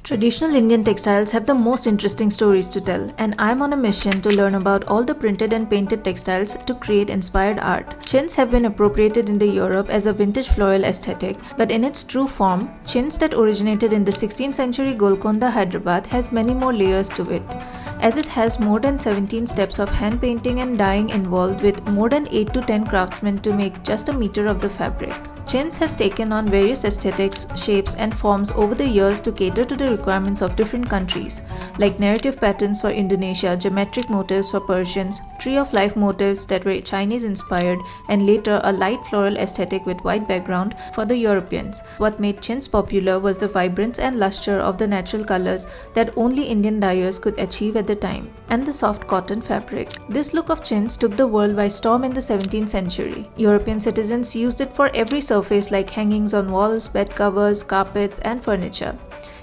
Traditional Indian textiles have the most interesting stories to tell, and I'm on a mission to learn about all the printed and painted textiles to create inspired art. Chins have been appropriated into Europe as a vintage floral aesthetic, but in its true form, chins that originated in the 16th century Golconda, Hyderabad has many more layers to it, as it has more than 17 steps of hand painting and dyeing involved with more than 8 to 10 craftsmen to make just a meter of the fabric. Chins has taken on various aesthetics, shapes and forms over the years to cater to the requirements of different countries, like narrative patterns for Indonesia, geometric motifs for Persians, tree of life motifs that were Chinese inspired, and later a light floral aesthetic with white background for the Europeans. What made chins popular was the vibrance and luster of the natural colors that only Indian dyers could achieve at the time, and the soft cotton fabric. This look of chins took the world by storm in the 17th century. European citizens used it for every surface like hangings on walls, bed covers, carpets, and furniture.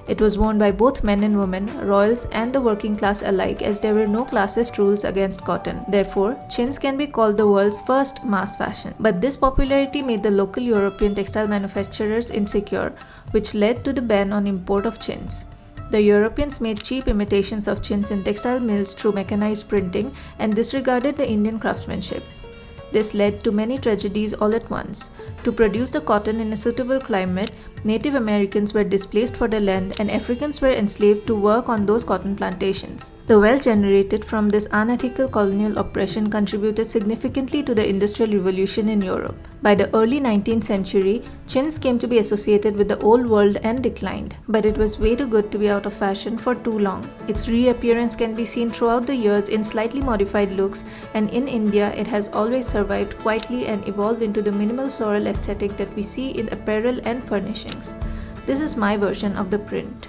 It was worn by both men and women, royals and the working class alike, as there were no classist rules against cotton. Therefore, chins can be called the world's first mass fashion. But this popularity made the local European textile manufacturers insecure, which led to the ban on import of chins. The Europeans made cheap imitations of chins in textile mills through mechanized printing and disregarded the Indian craftsmanship. This led to many tragedies all at once. To produce the cotton in a suitable climate, Native Americans were displaced for the land and Africans were enslaved to work on those cotton plantations. The wealth generated from this unethical colonial oppression contributed significantly to the Industrial Revolution in Europe. By the early 19th century, chins came to be associated with the old world and declined. But it was way too good to be out of fashion for too long. Its reappearance can be seen throughout the years in slightly modified looks, and in India it has always survived quietly and evolved into the minimal floral aesthetic that we see in apparel and furnishings. This is my version of the print.